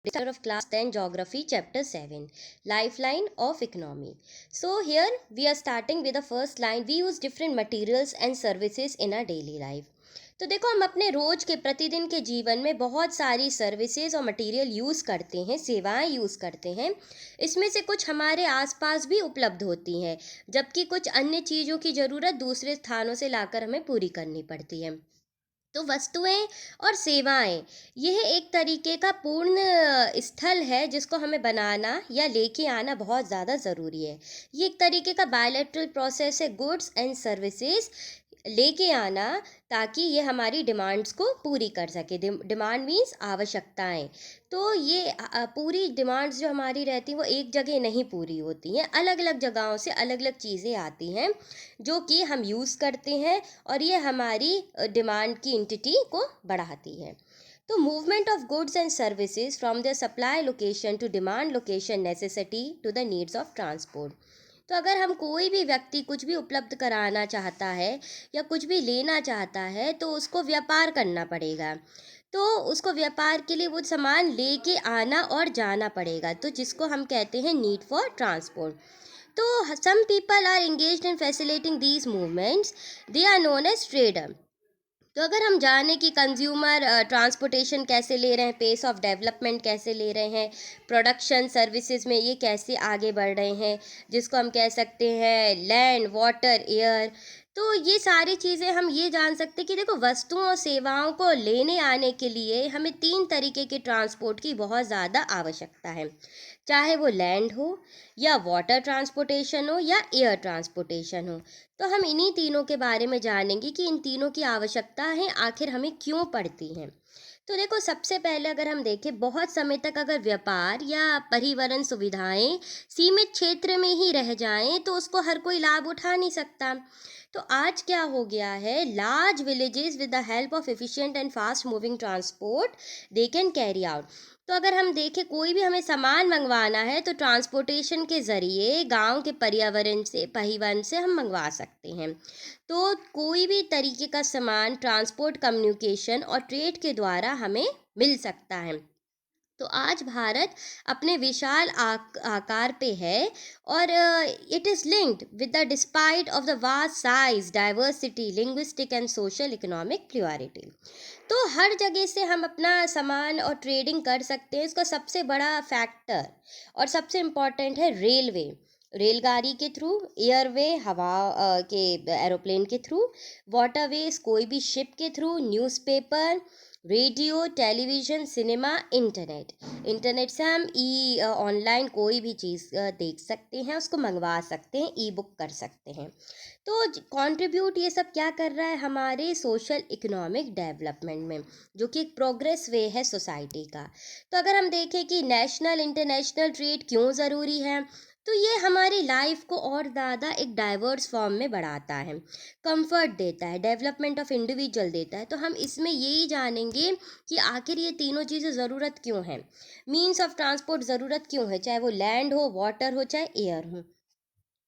of class 10 geography chapter 7 lifeline of economy. So here we are starting with the first line. We use different materials and services in our daily life. तो देखो, हम अपने रोज के प्रतिदिन के जीवन में बहुत सारी सर्विसेज और मटेरियल यूज़ करते हैं, सेवाएं यूज़ करते हैं। इसमें से कुछ हमारे आसपास भी उपलब्ध होती हैं, जबकि कुछ अन्य चीज़ों की ज़रूरत दूसरे स्थानों से लाकर हमें पूरी करनी पड़ती है। तो वस्तुएं और सेवाएं, यह एक तरीके का पूर्ण स्थल है जिसको हमें बनाना या लेके आना बहुत ज़्यादा ज़रूरी है। ये एक तरीके का बायलैटरल प्रोसेस है, गुड्स एंड सर्विसेज लेके आना, ताकि ये हमारी डिमांड्स को पूरी कर सके। डिमांड मीन्स आवश्यकताएं। तो ये पूरी डिमांड्स जो हमारी रहती हैं वो एक जगह नहीं पूरी होती हैं, अलग अलग जगहों से अलग अलग चीज़ें आती हैं जो कि हम यूज़ करते हैं, और ये हमारी डिमांड की इंटिटी को बढ़ाती है। तो movement of goods and services from the supply location to demand location necessity to the needs of transport. तो अगर हम कोई भी व्यक्ति कुछ भी उपलब्ध कराना चाहता है या कुछ भी लेना चाहता है तो उसको व्यापार करना पड़ेगा। तो उसको व्यापार के लिए वो सामान लेके आना और जाना पड़ेगा, तो जिसको हम कहते हैं नीड फॉर ट्रांसपोर्ट। तो some people are engaged in facilitating these movements. They are known as trader. तो अगर हम जाने कि कंज्यूमर ट्रांसपोर्टेशन कैसे ले रहे हैं, पेस ऑफ डेवलपमेंट कैसे ले रहे हैं, प्रोडक्शन सर्विसेज में ये कैसे आगे बढ़ रहे हैं, जिसको हम कह सकते हैं लैंड, वाटर, एयर। तो ये सारी चीज़ें हम ये जान सकते हैं कि देखो, वस्तुओं और सेवाओं को लेने आने के लिए हमें 3 तरीके के ट्रांसपोर्ट की बहुत ज़्यादा आवश्यकता है, चाहे वो लैंड हो या वाटर ट्रांसपोर्टेशन हो या एयर ट्रांसपोर्टेशन हो। तो हम इन्हीं तीनों के बारे में जानेंगे कि इन तीनों की आवश्यकताएं आखिर हमें क्यों पड़ती हैं। तो देखो, सबसे पहले अगर हम देखें, बहुत समय तक अगर व्यापार या परिवहन सुविधाएं सीमित क्षेत्र में ही रह जाएं तो उसको हर कोई लाभ उठा नहीं सकता। तो आज क्या हो गया है, large villages with the help of efficient and fast moving transport they can carry out. तो अगर हम देखें, कोई भी हमें सामान मंगवाना है तो ट्रांसपोर्टेशन के ज़रिए गांव के पर्यावरण से, परिवहन से हम मंगवा सकते हैं। तो कोई भी तरीके का सामान ट्रांसपोर्ट, कम्युनिकेशन और ट्रेड के द्वारा हमें मिल सकता है। तो आज भारत अपने विशाल आकार पे है, और it is linked with the despite of the vast size, diversity, linguistic and social economic plurality. तो हर जगह से हम अपना सामान और ट्रेडिंग कर सकते हैं। इसका सबसे बड़ा फैक्टर और सबसे इम्पॉर्टेंट है रेलवे, रेलगाड़ी के थ्रू, एयरवे, हवा के एरोप्लेन के थ्रू, वाटरवेज कोई भी शिप के through, newspaper, radio, television, cinema, internet. Internet से हम ऑनलाइन कोई भी चीज़ देख सकते हैं, उसको मंगवा सकते हैं, ई बुक कर सकते हैं। तो कंट्रीब्यूट ये सब क्या कर रहा है हमारे सोशल इकोनॉमिक डेवलपमेंट में, जो कि एक प्रोग्रेस वे है सोसाइटी का। तो अगर हम देखें कि नेशनल इंटरनेशनल ट्रेड क्यों ज़रूरी है, तो ये हमारी लाइफ को और ज़्यादा एक डाइवर्स फॉर्म में बढ़ाता है, कंफर्ट देता है, डेवलपमेंट ऑफ इंडिविजुअल देता है। तो हम इसमें यही जानेंगे कि आखिर ये तीनों चीज़ें ज़रूरत क्यों हैं, मीन्स ऑफ ट्रांसपोर्ट ज़रूरत क्यों है, चाहे वो लैंड हो, वाटर हो, चाहे एयर हो।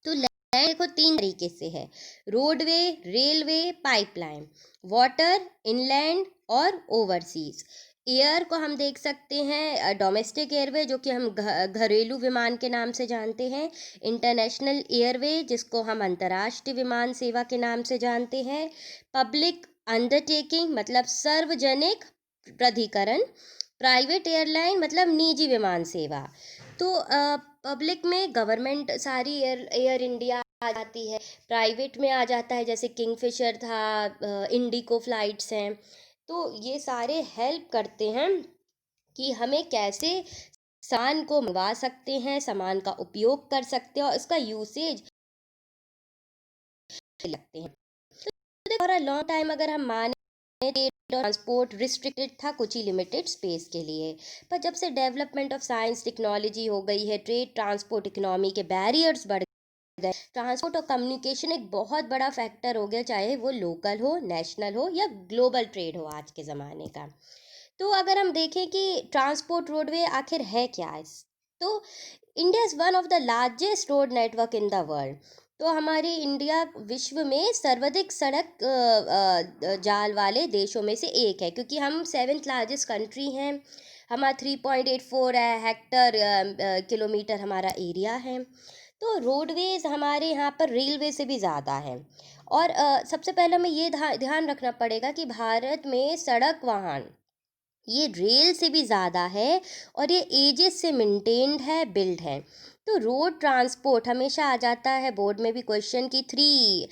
तो लैंड देखो 3 तरीके से है, roadway, railway, pipeline. Water, inland और ओवरसीज। एयर को हम देख सकते हैं डोमेस्टिक एयरवे, जो कि हम घरेलू विमान के नाम से जानते हैं, इंटरनेशनल एयरवे जिसको हम अंतर्राष्ट्रीय विमान सेवा के नाम से जानते हैं, पब्लिक अंडरटेकिंग मतलब सार्वजनिक प्राधिकरण, प्राइवेट एयरलाइन मतलब निजी विमान सेवा। तो पब्लिक में गवर्नमेंट सारी एयर इंडिया आ जाती है, प्राइवेट में आ जाता है जैसे किंगफिशर था, इंडिको फ्लाइट्स हैं। तो ये सारे हेल्प करते हैं कि हमें कैसे सामान को मंगवा सकते हैं, सामान का उपयोग कर सकते हैं और इसका यूसेज लगते हैं। तो फॉर अ लॉन्ग टाइम अगर हम माने, ट्रांसपोर्ट रिस्ट्रिक्टेड था कुछ ही लिमिटेड स्पेस के लिए, पर जब से डेवलपमेंट ऑफ साइंस टेक्नोलॉजी हो गई है, ट्रेड, ट्रांसपोर्ट, इकोनॉमी के बैरियर्स बढ़ गए, ट्रांसपोर्ट और कम्युनिकेशन एक बहुत बड़ा फैक्टर हो गया, चाहे वो लोकल हो, नेशनल हो या ग्लोबल ट्रेड हो आज के ज़माने का। तो अगर हम देखें कि ट्रांसपोर्ट रोडवे आखिर है क्या, तो India is one of the largest road network in the world. तो हमारी इंडिया विश्व में सर्वाधिक सड़क जाल वाले देशों में से एक है, क्योंकि हम 7th लार्जेस्ट कंट्री हैं। हमारा 3.84 है हेक्टर किलोमीटर हमारा एरिया है। तो रोडवेज हमारे यहाँ पर रेलवे से भी ज़्यादा है। और सबसे पहले हमें ये ध्यान रखना पड़ेगा कि भारत में सड़क वाहन ये रेल से भी ज़्यादा है और ये एजेस से मेंटेन्ड है, बिल्ड है। तो रोड ट्रांसपोर्ट हमेशा आ जाता है बोर्ड में भी क्वेश्चन की 3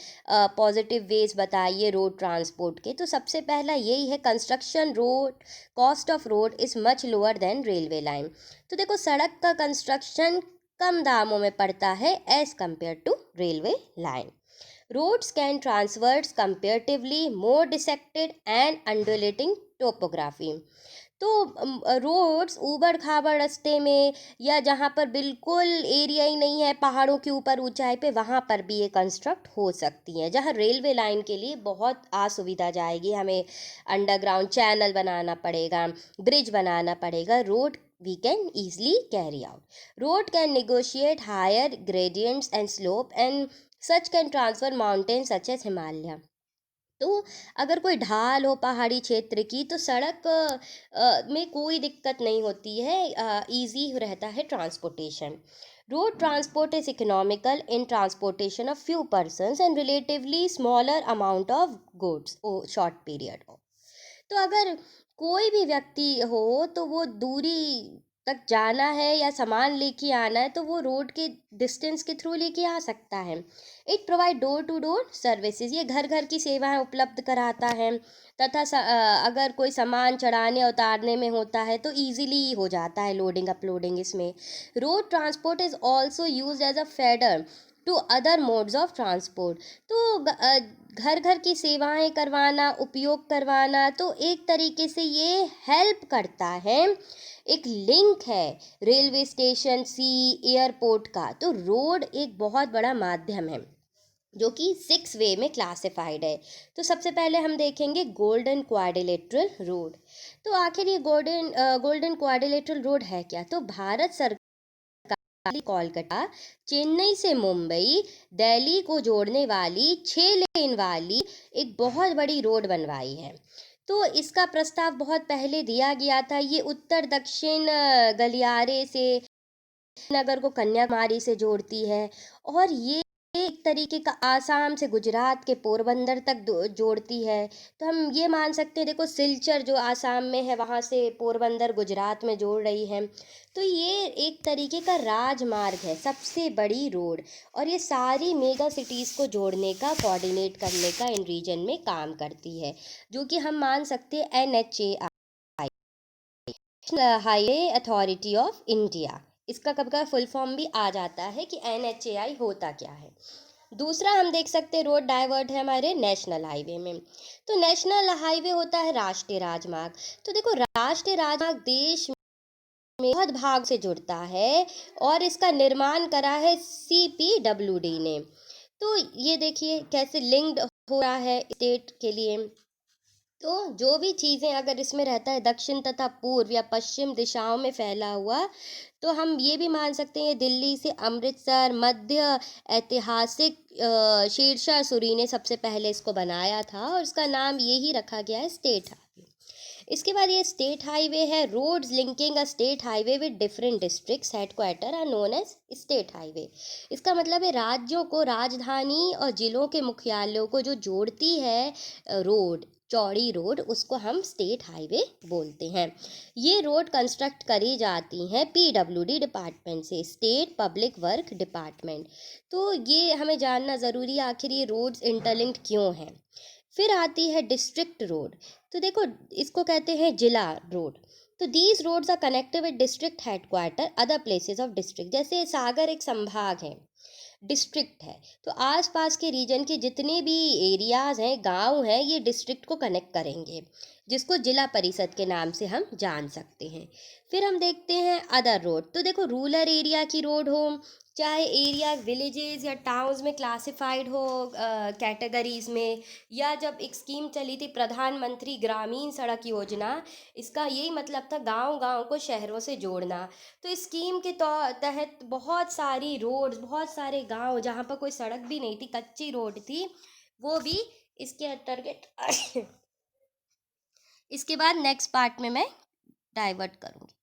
पॉजिटिव वेज बताइए रोड ट्रांसपोर्ट के। तो सबसे पहला यही है, construction road cost of road is much lower than railway line. तो देखो सड़क का कंस्ट्रक्शन कम दामों में पड़ता है as compare to railway line. Roads can traverse comparatively more dissected and undulating topography। तो रोड्स ऊबड़ खाबड़ रास्ते में या जहाँ पर बिल्कुल एरिया ही नहीं है पहाड़ों के ऊपर ऊंचाई पे, वहाँ पर भी ये कंस्ट्रक्ट हो सकती हैं। जहाँ रेलवे लाइन के लिए बहुत असुविधा जाएगी, हमें अंडरग्राउंड चैनल बनाना पड़ेगा, ब्रिज बनाना पड़ेगा। Road we can easily carry out. Road can negotiate higher gradients and slope and such can transfer mountains such as Himalaya। तो अगर कोई ढाल हो पहाड़ी क्षेत्र की तो सड़क में कोई दिक्कत नहीं होती है, इजी रहता है transportation. Road transport is economical in transportation of few persons and relatively smaller amount of goods o short period. तो अगर कोई भी व्यक्ति हो तो वो दूरी तक जाना है या सामान लेके आना है तो वो रोड के डिस्टेंस के थ्रू लेके आ सकता है। It provide door to door services, ये घर घर की सेवाएं उपलब्ध कराता है। तथा अगर कोई सामान चढ़ाने उतारने में होता है तो इजीली हो जाता है लोडिंग अपलोडिंग इसमें। Road transport is also use as a feeder to other modes of transport. तो घर घर की सेवाएं करवाना, उपयोग करवाना, तो एक तरीके से ये हेल्प करता है, एक लिंक है रेलवे स्टेशन, सी, एयरपोर्ट का। तो रोड एक बहुत बड़ा माध्यम है जो कि 6 वे में क्लासिफाइड है। तो सबसे पहले हम देखेंगे गोल्डन क्वाड्रिलेटरल रोड। तो आखिर ये गोल्डन क्वाड्रिलेटरल रोड है क्या? तो भारत सरकार कोलकाता, चेन्नई से मुंबई, दिल्ली को जोड़ने वाली 6 लेन वाली एक बहुत बड़ी रोड बनवाई है। तो इसका प्रस्ताव बहुत पहले दिया गया था। ये उत्तर दक्षिण गलियारे से नगर को कन्याकुमारी से जोड़ती है और ये एक तरीके का आसाम से गुजरात के पोरबंदर तक जोड़ती है। तो हम ये मान सकते हैं, देखो सिलचर जो आसाम में है वहाँ से पोरबंदर गुजरात में जोड़ रही है। तो ये एक तरीके का राजमार्ग है, सबसे बड़ी रोड, और ये सारी मेगा सिटीज़ को जोड़ने का, कोऑर्डिनेट करने का इन रीजन में काम करती है, जो कि हम मान सकते हैं NHAI, highway authority of India. इसका कब का फुल फॉर्म भी आ जाता है कि NHAI होता क्या है। दूसरा हम देख सकते हैं रोड डाइवर्ट है हमारे नेशनल हाईवे में। तो नेशनल हाईवे होता है राष्ट्रीय राजमार्ग। तो देखो राष्ट्रीय राजमार्ग देश में बहुत भाग से जुड़ता है और इसका निर्माण करा है CPWD ने। तो ये देखिए कैसे लिंक्ड हो रहा है स्टेट के लिए। तो जो भी चीज़ें अगर इसमें रहता है दक्षिण तथा पूर्व या पश्चिम दिशाओं में फैला हुआ, तो हम ये भी मान सकते हैं दिल्ली से अमृतसर मध्य ऐतिहासिक शेरशाह सूरी ने सबसे पहले इसको बनाया था और इसका नाम यही रखा गया है स्टेट हाईवे। इसके बाद ये स्टेट हाईवे है, roads linking a state highway with different districts headquarter are known as state highway. इसका मतलब है राज्यों को, राजधानी और जिलों के मुख्यालयों को जो जोड़ती है रोड, चौड़ी रोड, उसको हम स्टेट हाईवे बोलते हैं। ये रोड कंस्ट्रक्ट करी जाती हैं PWD डिपार्टमेंट से, स्टेट पब्लिक वर्क डिपार्टमेंट। तो ये हमें जानना ज़रूरी है आखिर ये रोड्स इंटरलिंक्ड क्यों हैं। फिर आती है डिस्ट्रिक्ट रोड। तो देखो इसको कहते हैं जिला रोड। तो these roads are connected with district headquarter other places of district. जैसे सागर एक संभाग है, डिस्ट्रिक्ट है, तो आसपास के रीजन के जितने भी एरियाज़ हैं, गांव हैं, ये डिस्ट्रिक्ट को कनेक्ट करेंगे, जिसको जिला परिषद के नाम से हम जान सकते हैं। फिर हम देखते हैं अदर रोड। तो देखो रूरल एरिया की रोड हो, चाहे एरिया विलेजेस या टाउन्स में क्लासिफाइड हो कैटेगरीज में, या जब एक स्कीम चली थी प्रधानमंत्री ग्रामीण सड़क योजना, इसका यही मतलब था गांव गांव को शहरों से जोड़ना। तो इस स्कीम के तहत बहुत सारी रोड्स, बहुत सारे गांव जहाँ पर कोई सड़क भी नहीं थी, कच्ची रोड थी, वो भी इसके अंतर्गत इसके बाद नेक्स्ट पार्ट में मैं डाइवर्ट करूँगी।